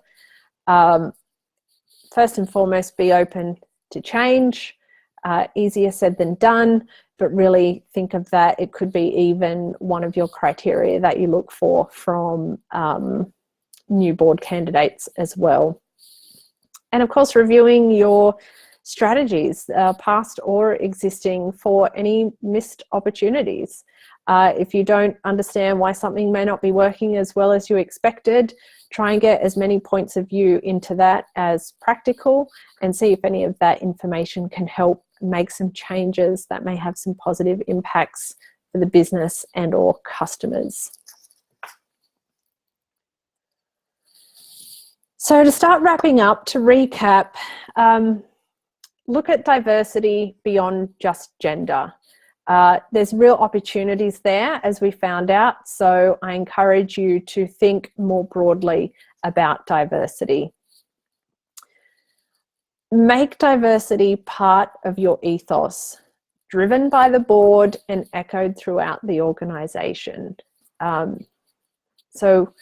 [SPEAKER 1] First and foremost, be open to change. Easier said than done, but really think of that. It could be even one of your criteria that you look for from new board candidates as well. And of course, reviewing your strategies, past or existing, for any missed opportunities. If you don't understand why something may not be working as well as you expected, try and get as many points of view into that as practical and see if any of that information can help make some changes that may have some positive impacts for the business and or customers. So to start wrapping up, to recap, look at diversity beyond just gender. There's real opportunities there, as we found out, so I encourage you to think more broadly about diversity. Make diversity part of your ethos, driven by the board and echoed throughout the organisation. So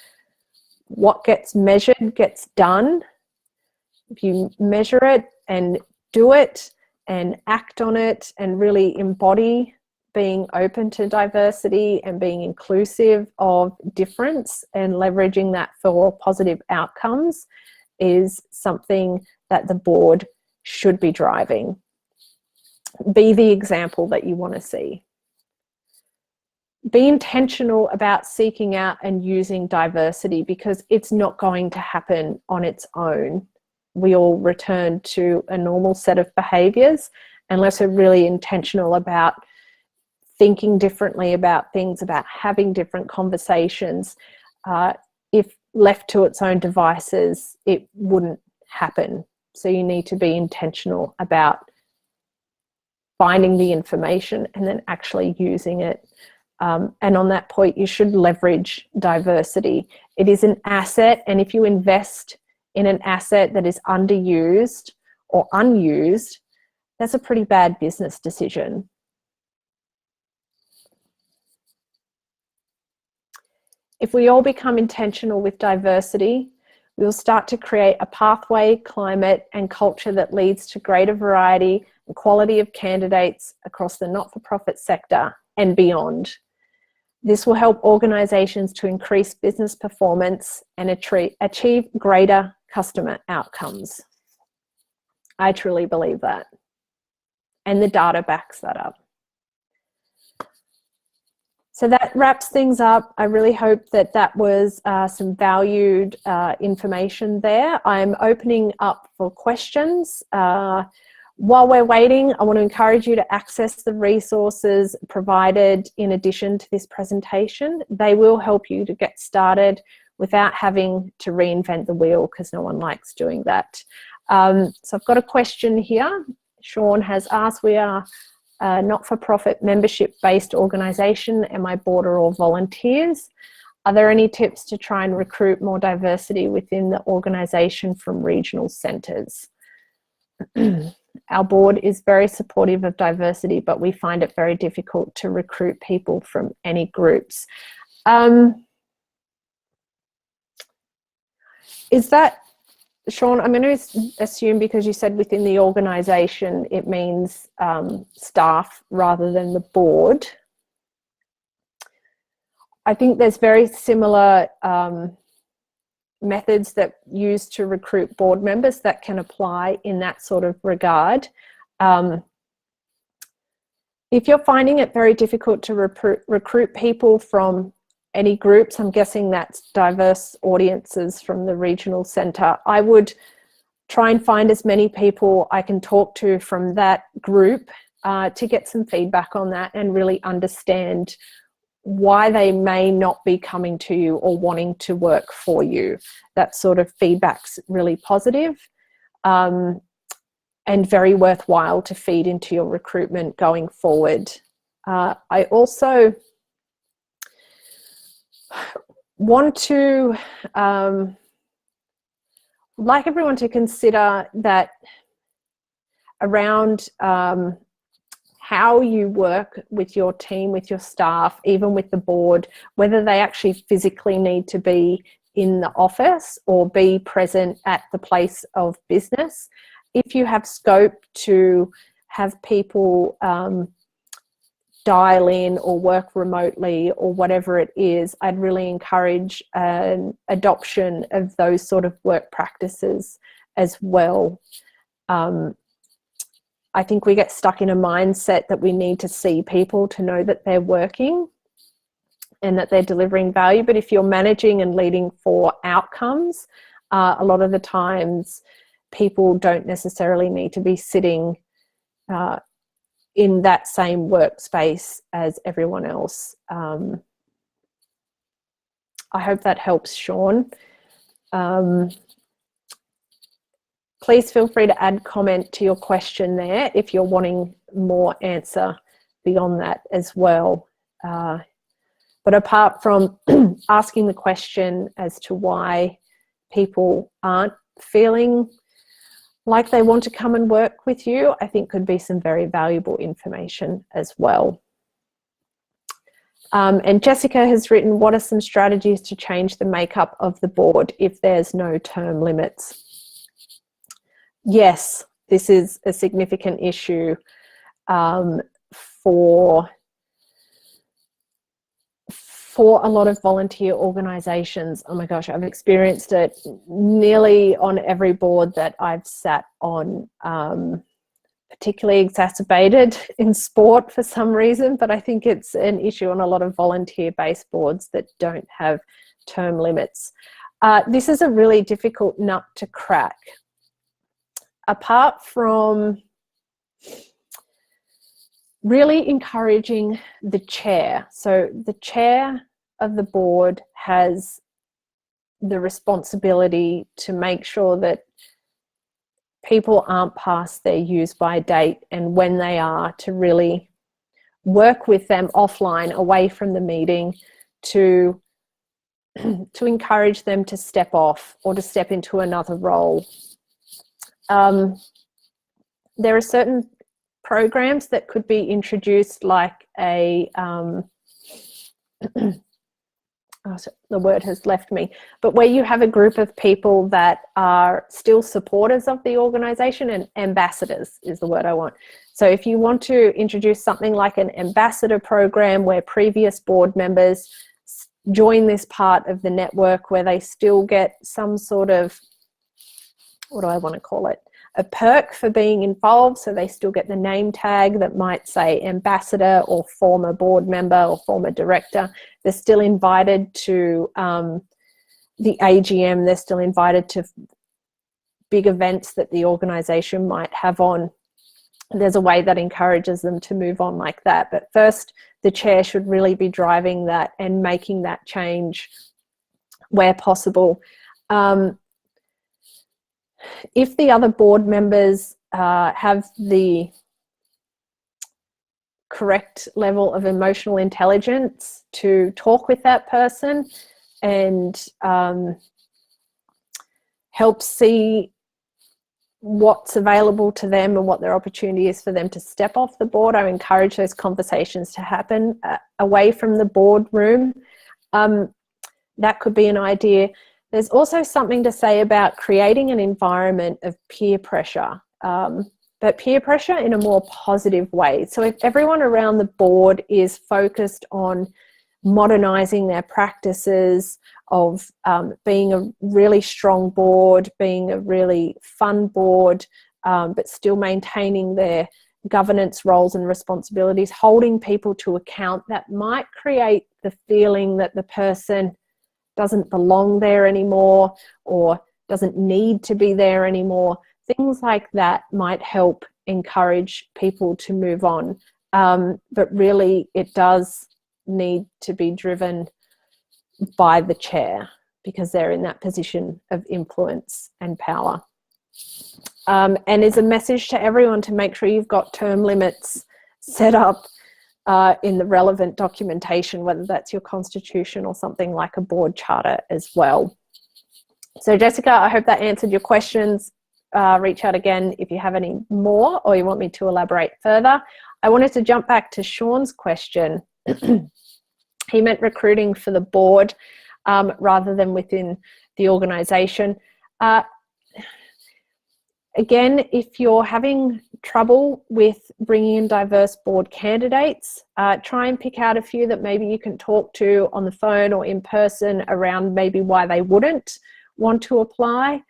[SPEAKER 1] what gets measured gets done. If you measure it and do it and act on it and really embody being open to diversity and being inclusive of difference and leveraging that for positive outcomes, is something that the board should be driving. Be the example that you want to see. Be intentional about seeking out and using diversity, because it's not going to happen on its own. We all return to a normal set of behaviours unless we're really intentional about thinking differently about things, about having different conversations. If left to its own devices, it wouldn't happen. So you need to be intentional about finding the information and then actually using it. And on that point, you should leverage diversity. It is an asset, and if you invest in an asset that is underused or unused, that's a pretty bad business decision. If we all become intentional with diversity, we'll start to create a pathway, climate, and culture that leads to greater variety and quality of candidates across the not-for-profit sector and beyond. This will help organisations to increase business performance and achieve greater customer outcomes. I truly believe that. And the data backs that up. So that wraps things up. I really hope that that was some valued information there. I'm opening up for questions. While we're waiting, I want to encourage you to access the resources provided in addition to this presentation. They will help you to get started without having to reinvent the wheel, because no one likes doing that. So I've got a question here. Sean has asked, we are not-for-profit membership-based organisation? Am I board or all volunteers? Are there any tips to try and recruit more diversity within the organisation from regional centres? Our board is very supportive of diversity, but we find it very difficult to recruit people from any groups. Is that, Sean, I'm going to assume because you said within the organisation, it means staff rather than the board. I think there's very similar methods that used to recruit board members that can apply in that sort of regard. If you're finding it very difficult to recruit people from any groups, I'm guessing that's diverse audiences from the regional centre, I would try and find as many people I can talk to from that group to get some feedback on that and really understand why they may not be coming to you or wanting to work for you. That sort of feedback's really positive and very worthwhile to feed into your recruitment going forward. I also want to like everyone to consider that around how you work with your team, with your staff, even with the board, whether they actually physically need to be in the office or be present at the place of business. If you have scope to have people dial in or work remotely or whatever it is, I'd really encourage an adoption of those sort of work practices as well. I think we get stuck in a mindset that we need to see people to know that they're working and that they're delivering value. But if you're managing and leading for outcomes, a lot of the times people don't necessarily need to be sitting in that same workspace as everyone else. I hope that helps, Sean. Please feel free to add comment to your question there if you're wanting more answer beyond that as well. But apart from asking the question as to why people aren't feeling like they want to come and work with you, I think could be some very valuable information as well. And Jessica has written, what are some strategies to change the makeup of the board if there's no term limits? Yes, this is a significant issue for a lot of volunteer organisations. Oh my gosh, I've experienced it nearly on every board that I've sat on, particularly exacerbated in sport for some reason, but I think it's an issue on a lot of volunteer-based boards that don't have term limits. This is a really difficult nut to crack. Apart from really encouraging the chair. So the chair of the board has the responsibility to make sure that people aren't past their use-by date, and when they are, to really work with them offline, away from the meeting, to encourage them to step off or to step into another role. There are certain programs that could be introduced, like a the word has left me, but where you have a group of people that are still supporters of the organisation, and ambassadors is the word I want. So if you want to introduce something like an ambassador program where previous board members join this part of the network, where they still get some sort of, what do I want to call it, a perk for being involved, so they still get the name tag that might say ambassador or former board member or former director. They're still invited to the AGM, they're still invited to big events that the organisation might have on. There's a way that encourages them to move on like that. But first, the chair should really be driving that and making that change where possible. If the other board members have the correct level of emotional intelligence to talk with that person and help see what's available to them and what their opportunity is for them to step off the board. I encourage those conversations to happen away from the boardroom. That could be an idea. There's also something to say about creating an environment of peer pressure, but peer pressure in a more positive way. So if everyone around the board is focused on modernising their practices of being a really strong board, being a really fun board, but still maintaining their governance roles and responsibilities, holding people to account, that might create the feeling that the person doesn't belong there anymore or doesn't need to be there anymore. Things like that might help encourage people to move on. But really, it does need to be driven by the chair because they're in that position of influence and power. And is a message to everyone to make sure you've got term limits set up in the relevant documentation, whether that's your constitution or something like a board charter as well. So Jessica, I hope that answered your questions. Reach out again if you have any more or you want me to elaborate further. I wanted to jump back to Sean's question. He meant recruiting for the board rather than within the organisation. Again, if you're having trouble with bringing in diverse board candidates, try and pick out a few that maybe you can talk to on the phone or in person around maybe why they wouldn't want to apply.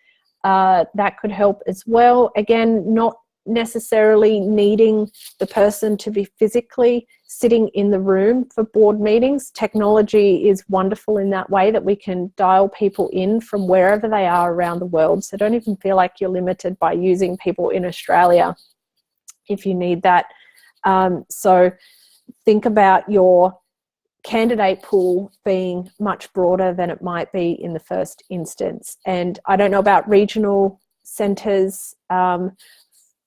[SPEAKER 1] That could help as well. Again, not necessarily needing the person to be physically sitting in the room for board meetings. Technology is wonderful in that way that we can dial people in from wherever they are around the world. So don't even feel like you're limited by using people in Australia if you need that. So think about your candidate pool being much broader than it might be in the first instance. And I don't know about regional centres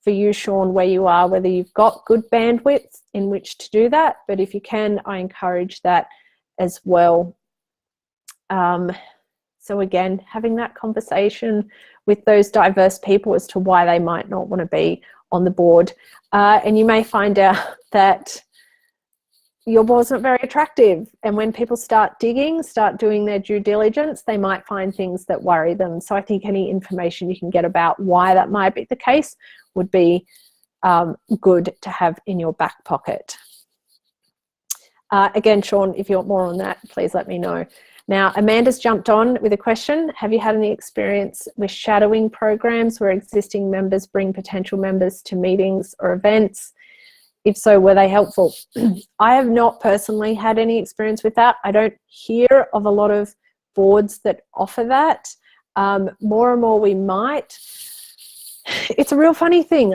[SPEAKER 1] for you, Sean, where you are, whether you've got good bandwidth in which to do that, but if you can, I encourage that as well. So again, having that conversation with those diverse people as to why they might not want to be on the board. And you may find out that your board's not very attractive. And when people start digging, start doing their due diligence, they might find things that worry them. So I think any information you can get about why that might be the case would be good to have in your back pocket. Again, Sean, if you want more on that, please let me know. Now, Amanda's jumped on with a question. Have you had any experience with shadowing programs where existing members bring potential members to meetings or events? If so, were they helpful? I have not personally had any experience with that. I don't hear of a lot of boards that offer that. More and more we might. It's a real funny thing.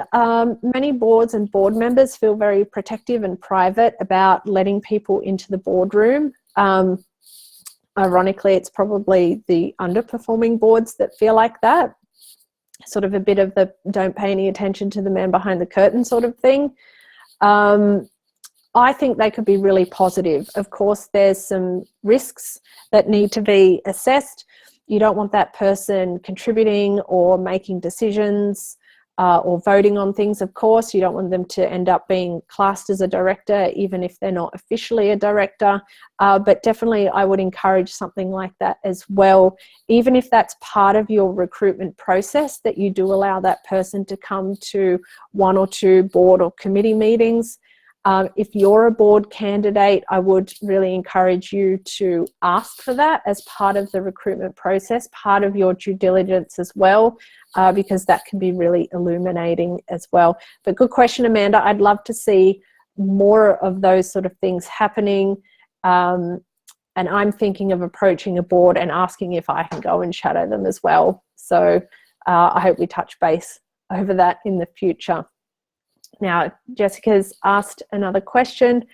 [SPEAKER 1] Many boards and board members feel very protective and private about letting people into the boardroom. Ironically, it's probably the underperforming boards that feel like that. Sort of a bit of the don't pay any attention to the man behind the curtain sort of thing. I think they could be really positive. Of course, there's some risks that need to be assessed. You don't want that person contributing or making decisions or voting on things, of course. You don't want them to end up being classed as a director, even if they're not officially a director. But definitely I would encourage something like that as well. Even if that's part of your recruitment process, that you do allow that person to come to 1 or 2 board or committee meetings. If you're a board candidate, I would really encourage you to ask for that as part of the recruitment process, part of your due diligence as well, because that can be really illuminating as well. But good question, Amanda. I'd love to see more of those sort of things happening. And I'm thinking of approaching a board and asking if I can go and shadow them as well. So I hope we touch base over that in the future. Now, Jessica's asked another question.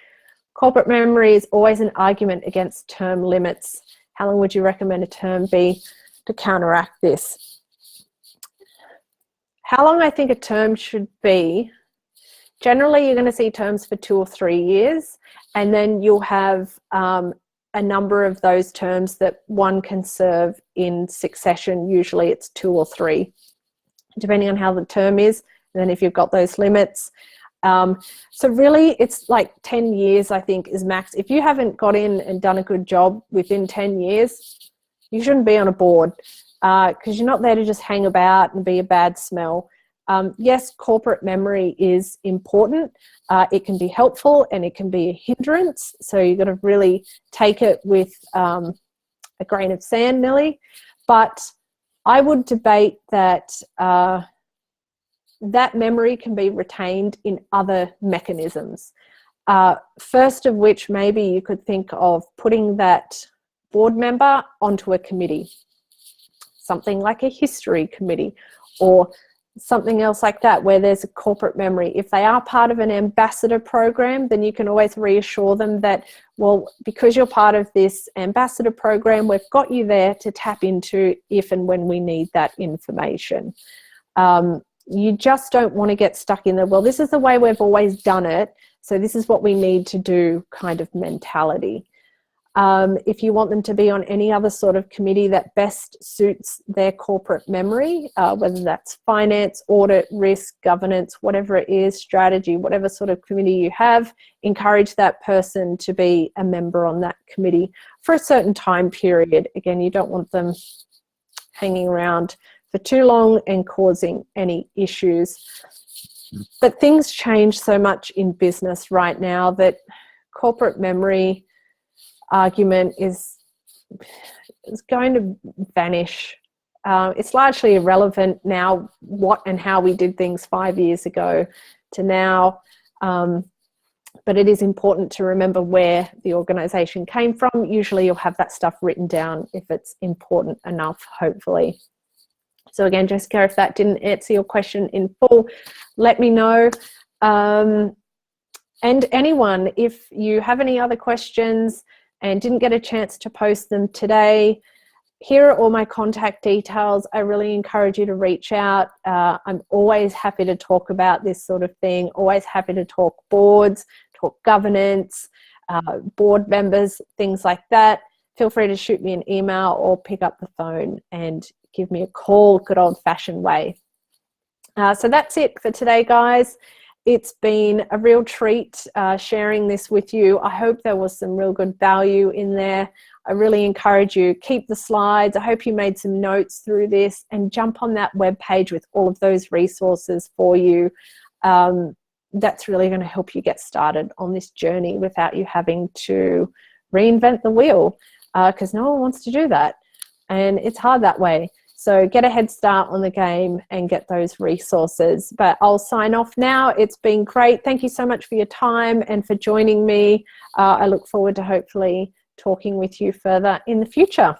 [SPEAKER 1] Corporate memory is always an argument against term limits. How long would you recommend a term be to counteract this? How long I think a term should be Generally, you're going to see terms for 2 or 3 years, and then you'll have a number of those terms that one can serve in succession. Usually it's 2 or 3, depending on how the term is, and then if you've got those limits. So really it's like 10 years, I think, is max. If you haven't got in and done a good job within 10 years, you shouldn't be on a board, because you're not there to just hang about and be a bad smell. Yes, corporate memory is important. It can be helpful and it can be a hindrance. So you've got to really take it with a grain of sand, Millie. But I would debate that that memory can be retained in other mechanisms. First of which, maybe you could think of putting that board member onto a committee, something like a history committee or something else like that, where there's a corporate memory. If they are part of an ambassador program, then you can always reassure them that, well, because you're part of this ambassador program, we've got you there to tap into if and when we need that information. You just don't want to get stuck in the, well, this is the way we've always done it, so this is what we need to do kind of mentality. If you want them to be on any other sort of committee that best suits their corporate memory, whether that's finance, audit, risk, governance, whatever it is, strategy, whatever sort of committee you have, encourage that person to be a member on that committee for a certain time period. Again, you don't want them hanging around for too long and causing any issues. But things change so much in business right now that corporate memory argument is going to vanish. It's largely irrelevant now what and how we did things 5 years ago to now, but it is important to remember where the organisation came from. Usually you'll have that stuff written down if it's important enough, hopefully. So again, Jessica, if that didn't answer your question in full, let me know. And anyone, if you have any other questions and didn't get a chance to post them today, here are all my contact details. I really encourage you to reach out. I'm always happy to talk about this sort of thing, always happy to talk boards, talk governance, board members, things like that. Feel free to shoot me an email or pick up the phone and give me a call, good old-fashioned way. So that's it for today, guys. It's been a real treat sharing this with you. I hope there was some real good value in there. I really encourage you, keep the slides. I hope you made some notes through this and jump on that webpage with all of those resources for you. That's really going to help you get started on this journey without you having to reinvent the wheel, because no one wants to do that. And it's hard that way. So get a head start on the game and get those resources. But I'll sign off now. It's been great. Thank you so much for your time and for joining me. I look forward to hopefully talking with you further in the future.